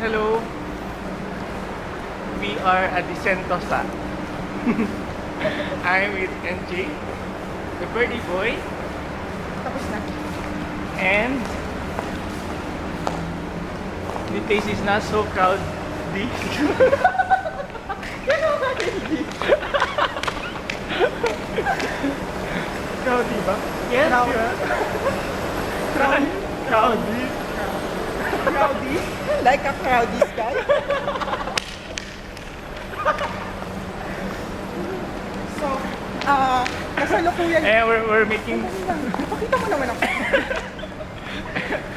Hello. We are at the Sentosa. I'm with NJ, the birdie boy, Tapos na. and the place is not so crowded. Crowdy ba? Yes, Crowd. diba? Crowdy. Crowdy? Like a crowdy guy? So, kasalukuyan... We're making... Pakita mo naman ako.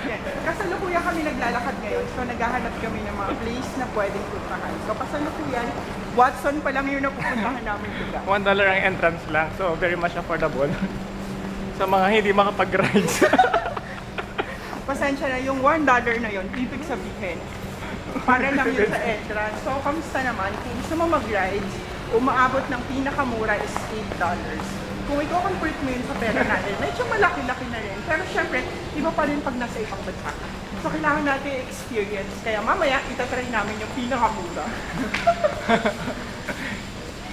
Yan. Kasalukuyan kami naglalakad ngayon. So, naghahanap kami ng mga place na pwedeng puntahan. So, kasalukuyan, Watson pa lang yung napupuntahan namin lugar. $1 ang entrance lang, so very much affordable. Sa mga hindi makapag-rides. Pasensya na, yung $1 na yun, ibig sabihin, para lang yun sa entrance. So, kamusta naman? Kung gusto mo mag-rides, umaabot ng pinakamura is $8. Kung i-convert mo yun sa pera natin, medyo malaki-laki na rin. Pero syempre, iba pa rin pag nasa ibang bansa. So, kailangan natin experience. Kaya mamaya, itatry namin yung pinakamura.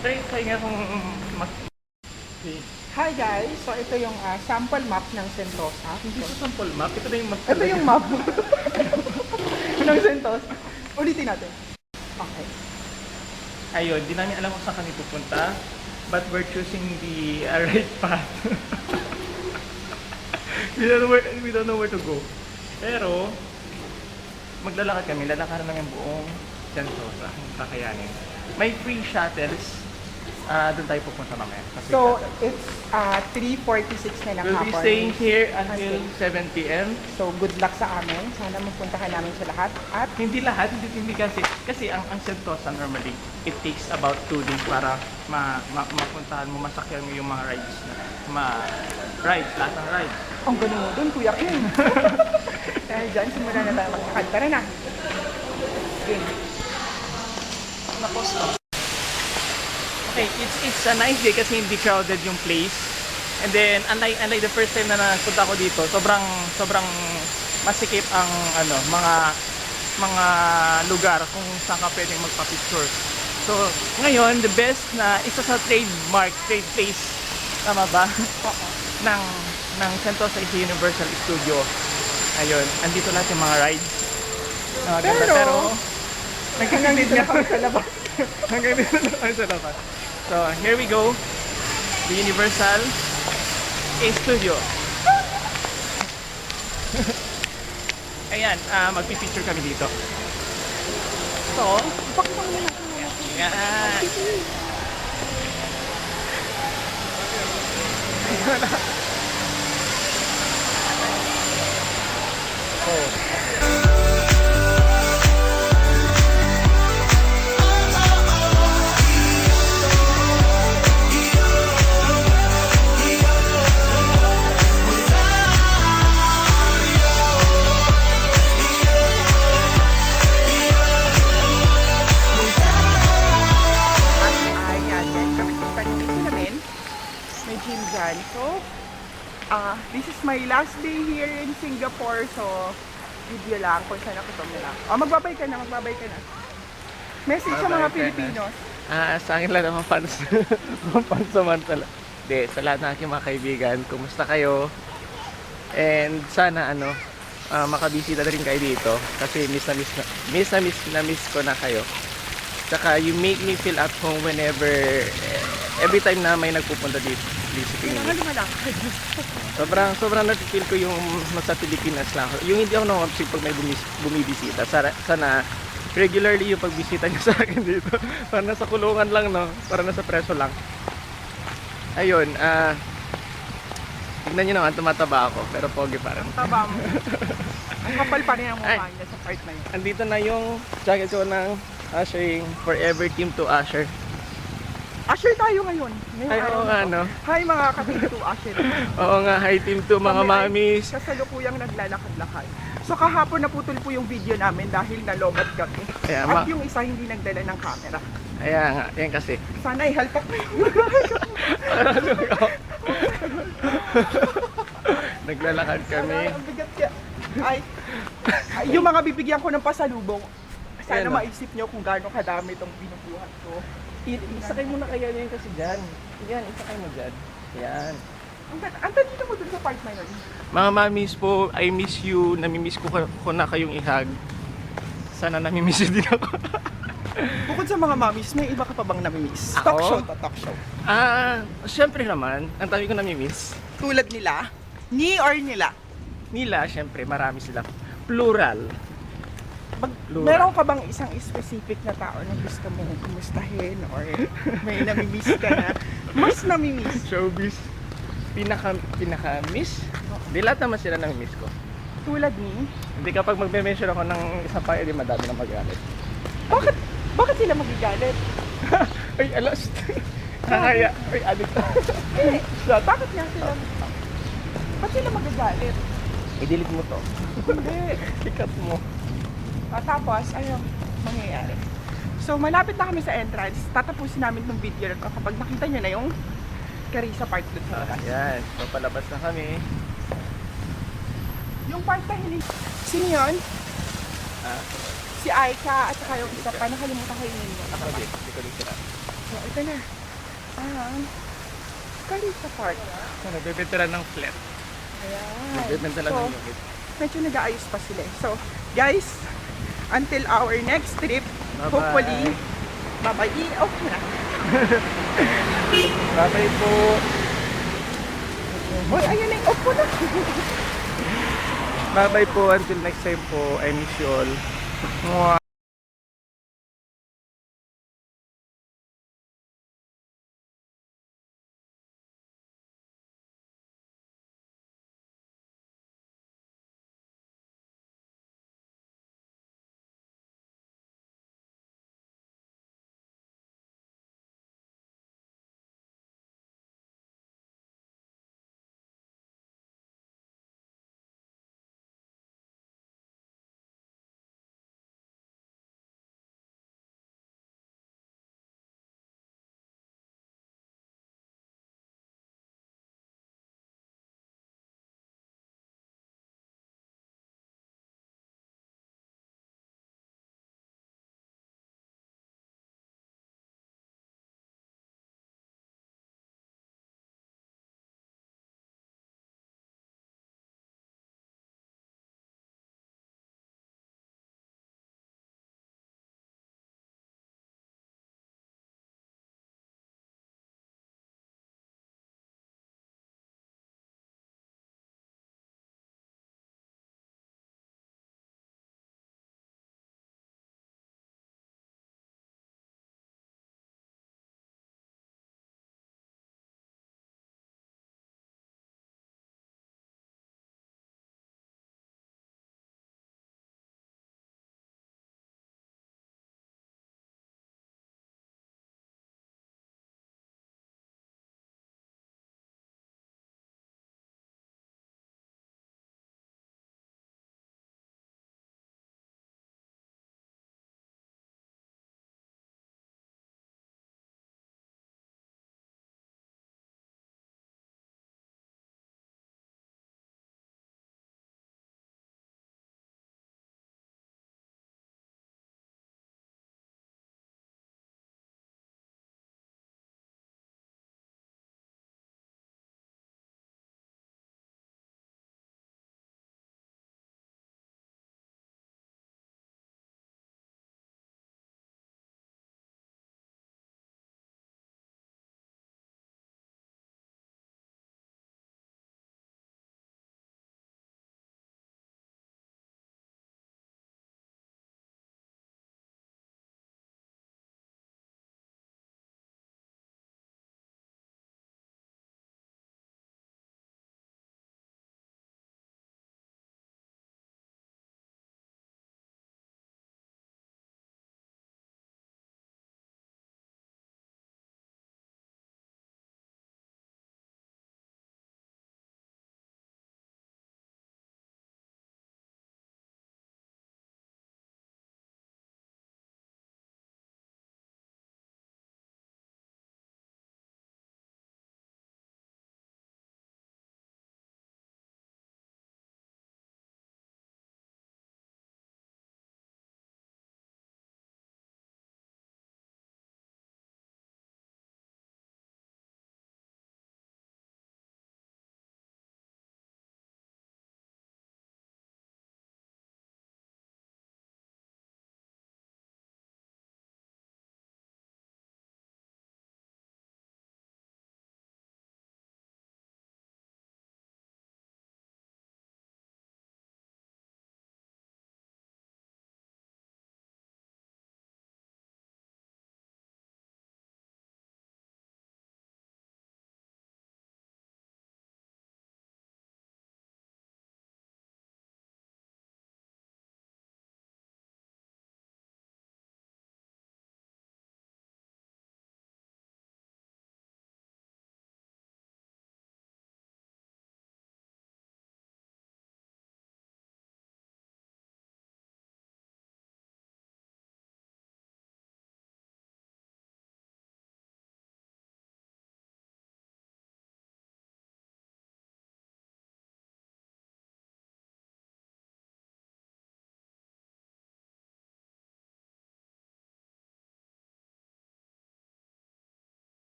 Try nga kung Hi guys! So, ito yung sample map ng Sentosa. hindi sa sample map, ito na yung map. Ito yung map ng Sentosa. Ulitin natin. Okay. Ayun, di namin alam kung saan kami pupunta, but we're choosing the right path. we don't know where to go. Pero, maglalakad kami, lalakaran namin buong Sentosa, kakayanin. May free shuttles, doon tayo pupunta mamaya. So, it's 3:46 na ng we'll be hapon. staying here until 7 p.m. So, good luck sa amin. Sana mapuntahan namin sa lahat. At Hindi lahat, hindi kasi ang Sentosa normally, it takes about 2 days para mapuntahan mo, masakyan mo yung mga rides lahat ng rides. ang ganun mo doon, Kuya Kim. Dahil dyan, simulan na tayo maglakad. Tara na. Game. Okay, it's a nice day kasi hindi crowded yung place. And then unlike the first time na napunta ko dito, sobrang masikip ang mga lugar kung saan ka pwedeng magpa-picture. So, ngayon the best na isa sa trade place, tama ba? ng Sentosa is Universal Studio. Ayun, andito lahat yung mga rides. Pero Hanggang dito na kami sa labas. hanggang dito na tayo sa labas. So, here we go. The Universal Studio. Ayan, magpipicture kami dito. So, Ipakita mo na natin. ayan. So, this is my last day here in Singapore. So, video lang kung saan ako tumila. Magbabay ka na. Message sa mga Pilipinos. Sa akin lang naman fans. Pansamantala. Hindi, sa lahat ng aking mga kaibigan, kumusta kayo? And sana makabisita na rin kayo dito kasi miss ko na kayo. Tsaka you make me feel at home whenever every time na may nagpupunta dito sa Pilipinas. Sobrang nafe-feel ko yung nasa Pilipinas lang. Yung hindi ako na-obsessive pag may bumibisita. Sana regularly yung pagbisita niyo sa akin dito. Para nasa kulungan lang, no? Para nasa preso lang. Ayun, tignan nyo naman, tumataba ako. Pero pogi pa rin. Taba mo. Ang kapal pa rin ang mukha niya sa part na yun. Andito na yung jacket ko ng ushering Forever Team 2 Usher. Usher tayo ngayon. Ay, oo nga, no? Hi mga ka-Team 2 Usher. Oo nga, hi Team 2 mga mamis. Kasalukuyang naglalakad-lakad. So kahapon naputol po yung video namin dahil nalobat kami. Kaya, At yung isa hindi nagdala ng camera. Kaya nga, yan kasi. Sana i-help mo. Naglalakad kami. Ang bigat kaya. Ay, yung mga bibigyan ko ng pasalubong, Sana Ayan, oh. maisip nyo kung gaano kadami itong binubuhat ko. Isakay mo na kaya yun kasi dyan. Yan, isakay mo dyan. Yan. Ang dito mo dun sa part na yun. Mga mamis po, I miss you. Namimiss ko na kayong ihag. Sana namimiss din ako. Bukod sa mga mommies, may iba ka pa bang namimiss? Ako? Talk show to, talk show. Syempre naman, ang dami ko namimiss. Tulad nila, ni or nila. Nila, syempre, marami sila. Plural. Plural. Meron ka bang isang specific na tao na gusto mong kumustahin or may namimiss ka na? Mas namimiss. Showbiz. Pinaka-miss? Di lahat naman sila namimiss ko. Tulad ni, Hindi kapag magme-mention ako ng isang pa, edi madami na magalit. bakit sila magigalit? Ay, alas. Nakakaya. Ay, addict. Bakit nga sila? Ba't sila magagalit? I-delete mo to. Hindi. Ikat mo. Tapos, ayun, mangyayari. So, malapit na kami sa entrance. Tatapusin namin itong video na to kapag nakita nyo na yung Carissa Park dun sa taas. Yan. So, palabas na kami. Yung part na hiling... Sino yun? Ah, Si Aika at saka yung isa pa. Nakalimutan ko yung name mo. ako din. Hindi ko din sila. So, ito na. Carissa Park. So, nagbebenta ng flat. Ayan. Nagbebenta lang So, ng unit. medyo nag-aayos pa sila. So, guys, until our next trip, Bye-bye. hopefully, bye-bye. Okay na. Bye-bye po. Uy, ayan na yung off ko na. Bye-bye po. Until next time po. I miss you all. Mwah.